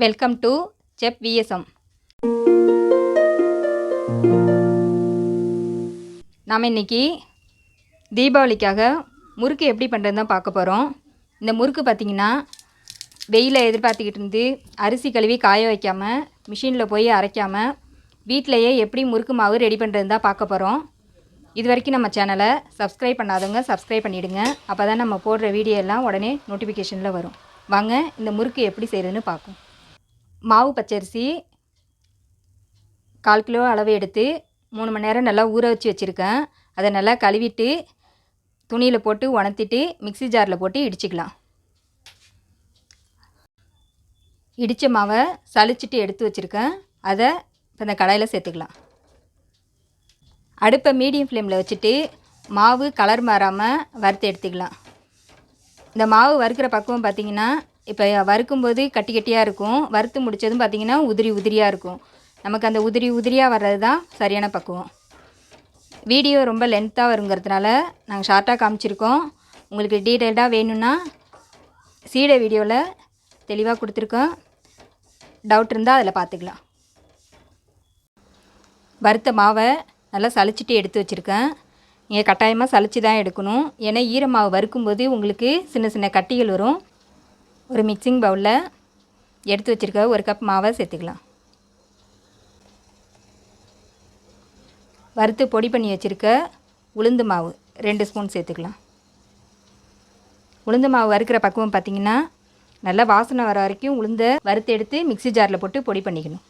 Welcome to chefvsm. நாம் இன்றைக்கி தீபாவளிக்காக முறுக்கு எப்படி பண்ணுறது தான் பார்க்க போகிறோம். இந்த முறுக்கு பார்த்திங்கன்னா வெயிலை எதிர்பார்த்துக்கிட்டு இருந்து அரிசி கழுவி காய வைக்காமல் மிஷினில் போய் அரைக்காமல் வீட்டிலையே எப்படி முறுக்கு மாவு ரெடி பண்ணுறது தான் பார்க்க போகிறோம். இது வரைக்கும் நம்ம சேனலை சப்ஸ்கிரைப் பண்ணாதவங்க சப்ஸ்கிரைப் பண்ணிவிடுங்க. அப்போ தான் நம்ம போடுற வீடியோ எல்லாம் உடனே நோட்டிஃபிகேஷனில் வரும். வாங்க இந்த முறுக்கு எப்படி செய்கிறதுன்னு பார்ப்போம். மாவு பச்சரிசி 1/4 கிலோ அளவு எடுத்து 3 மணி நேரம் நல்லா ஊற வச்சு வச்சுருக்கேன். அதை நல்லா கழுவிட்டு துணியில் போட்டு உணர்த்திட்டு மிக்ஸி ஜாரில் போட்டு இடிச்சிக்கலாம். இடித்த மாவை சலிச்சிட்டு எடுத்து வச்சுருக்கேன். அதை இப்போ இந்த கடாயில் சேர்த்துக்கலாம். அடுப்பை மீடியம் ஃப்ளேமில் வச்சுட்டு மாவு கலர் மாறாமல் வறுத்து எடுத்துக்கலாம். இந்த மாவு வறுக்கிற பக்குவம் பார்த்திங்கன்னா இப்போ வறுக்கும்போது கட்டி கட்டியாக இருக்கும். வறுத்து முடித்ததும் பார்த்திங்கன்னா உதிரி உதிரியாக இருக்கும். நமக்கு அந்த உதிரி உதிரியாக வர்றது தான் சரியான பக்குவம். வீடியோ ரொம்ப லென்த்தாக வருங்கிறதுனால நாங்கள் ஷார்ட்டாக காமிச்சிருக்கோம். உங்களுக்கு டீட்டெயில்டாக வேணும்னா சீடை வீடியோவில் தெளிவாக கொடுத்துருக்கோம். டவுட் இருந்தால் அதில் பார்த்துக்கலாம். வறுத்த மாவை நல்லா சலிச்சிட்டு எடுத்து வச்சுருக்கேன். நீங்கள் கட்டாயமாக சலிச்சு தான் எடுக்கணும். ஏன்னா ஈரமாவு வறுக்கும்போது உங்களுக்கு சின்ன சின்ன கட்டிகள் வரும். ஒரு மிக்சிங் பவுலில் எடுத்து வச்சுருக்க 1 கப் மாவை சேர்த்துக்கலாம். வறுத்து பொடி பண்ணி வச்சுருக்க உளுந்து மாவு 2 ஸ்பூன் சேர்த்துக்கலாம். உளுந்து மாவு வறுக்கிற பக்குவம் பார்த்திங்கன்னா நல்லா வாசனை வர வரைக்கும் உளுந்தை வறுத்து எடுத்து மிக்ஸி ஜாரில் போட்டு பொடி பண்ணிக்கணும்.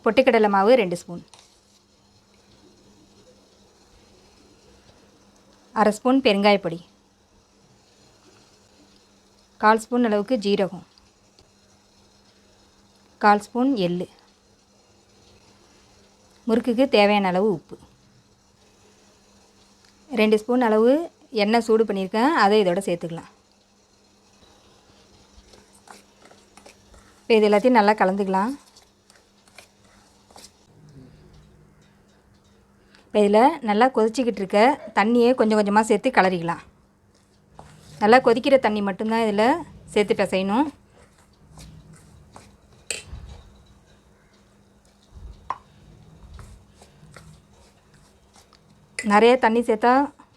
பொட்டுக்கடலை மாவு 2 ஸ்பூன், 1/2 ஸ்பூன் பெருங்காயப்பொடி, 1/4 ஸ்பூன் அளவுக்கு ஜீரகம், 1/4 ஸ்பூன் எள்ளு, முறுக்குக்கு தேவையான அளவு உப்பு, 2 ஸ்பூன் அளவு எண்ணெய் சூடு பண்ணியிருக்கேன். அதை இதோட சேர்த்துக்கலாம். இப்போ இது எல்லாத்தையும் நல்லா கலந்துக்கலாம். இப்போ இதில் நல்லா கொதிச்சிக்கிட்டு இருக்க தண்ணியை கொஞ்சம் கொஞ்சமாக சேர்த்து கிளறிக்கலாம். நல்லா கொதிக்கிற தண்ணி மட்டும்தான் இதில் சேர்த்து பிசையணும். நிறைய தண்ணி சேர்த்தா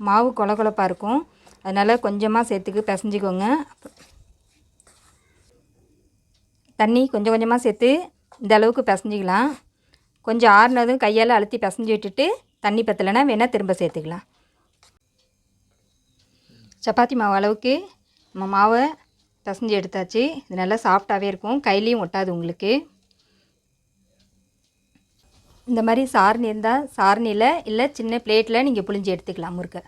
மாவு கொல கொலப்பாக இருக்கும். அதனால் கொஞ்சமாக சேர்த்துக்கு பிசைஞ்சிக்கோங்க. தண்ணி கொஞ்சம் கொஞ்சமாக சேர்த்து இந்த அளவுக்கு பிசைஞ்சிக்கலாம். கொஞ்சம் ஆறுனதும் கையால் அழுத்தி பிசைஞ்சு விட்டுட்டு தண்ணி பற்றலைன்னா வேணால் திரும்ப சேர்த்துக்கலாம். சப்பாத்தி மாவு அளவுக்கு நம்ம மாவை பிசைஞ்சு எடுத்தாச்சு. இது நல்லா சாஃப்டாகவே இருக்கும், கையிலையும் ஒட்டாது உங்களுக்கு. இந்த மாதிரி சாரணி இருந்தால் சாரணியில் இல்லை சின்ன பிளேட்டில் நீங்கள் புழிஞ்சு எடுத்துக்கலாம் முறுக்கை.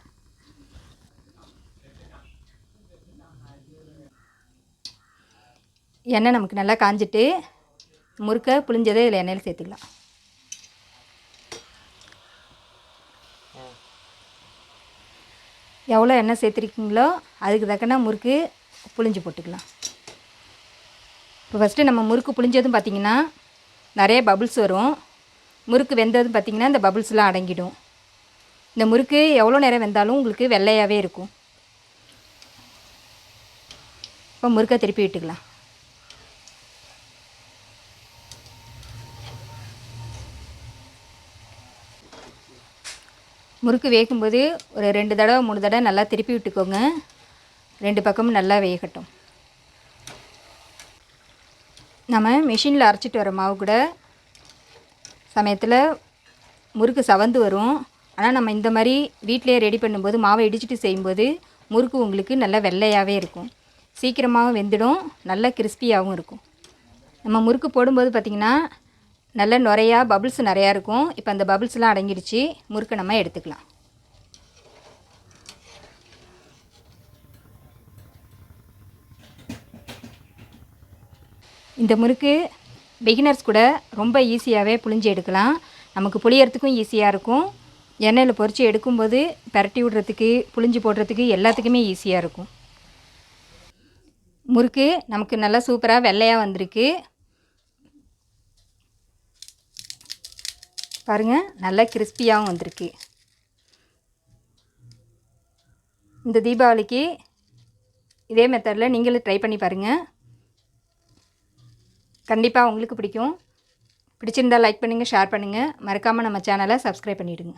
எண்ணெய் நமக்கு நல்லா காஞ்சிட்டு முறுக்கை புழிஞ்சதை இதில் எண்ணெயில் சேர்த்துக்கலாம். எவ்வளோ எண்ணெய் சேர்த்துருக்கீங்களோ அதுக்கு தக்கன முறுக்கு புழிஞ்சு போட்டுக்கலாம். இப்போ ஃபஸ்ட்டு நம்ம முறுக்கு புழிஞ்சதும் பார்த்திங்கன்னா நிறைய பபுள்ஸ் வரும். முறுக்கு வெந்ததும் பார்த்திங்கன்னா இந்த பபுள்ஸ்லாம் அடங்கிடும். இந்த முறுக்கு எவ்வளோ நேரம் வெந்தாலும் உங்களுக்கு வெள்ளையாகவே இருக்கும். இப்போ முறுக்கை திருப்பி விட்டுக்கலாம். முறுக்கு வேகும்போது ஒரு 2 தடவை 3 தடவை நல்லா திருப்பி விட்டுக்கோங்க. 2 பக்கமும் நல்லா வேகட்டும். நம்ம மிஷினில் அரைச்சிட்டு வர மாவு கூட சமயத்தில் முறுக்கு சவந்து வரும். ஆனால் நம்ம இந்த மாதிரி வீட்டிலே ரெடி பண்ணும்போது மாவை இடிச்சிட்டு செய்யும்போது முறுக்கு உங்களுக்கு நல்லா வெள்ளையாகவே இருக்கும். சீக்கிரமாகவும் வெந்துடும், நல்லா கிறிஸ்பியாகவும் இருக்கும். நம்ம முறுக்கு போடும்போது பார்த்திங்கன்னா நல்ல நுறையா பபுள்ஸ் நிறையா இருக்கும். இப்போ அந்த பபுள்ஸ்லாம் அடங்கிடுச்சு. முறுக்கை நம்ம எடுத்துக்கலாம். இந்த முறுக்கு பிகினர்ஸ் கூட ரொம்ப ஈஸியாகவே புழிஞ்சு எடுக்கலாம். நமக்கு புளியறதுக்கும் ஈஸியாக இருக்கும். எண்ணெயில் பொரித்து எடுக்கும்போது பரட்டி விடுறதுக்கு புழிஞ்சு போடுறதுக்கு எல்லாத்துக்குமே ஈஸியாக இருக்கும். முறுக்கு நமக்கு நல்லா சூப்பராக வெள்ளையாக வந்திருக்கு. பாருங்கள், நல்லா கிறிஸ்பியாகவும் வந்திருக்கு. இந்த தீபாவளிக்கு இதே மெத்தடில் நீங்களும் ட்ரை பண்ணி பாருங்கள். கண்டிப்பாக உங்களுக்கு பிடிக்கும். பிடிச்சிருந்தால் லைக் பண்ணுங்கள், ஷேர் பண்ணுங்கள். மறக்காமல் நம்ம சேனலை சப்ஸ்கிரைப் பண்ணிவிடுங்க.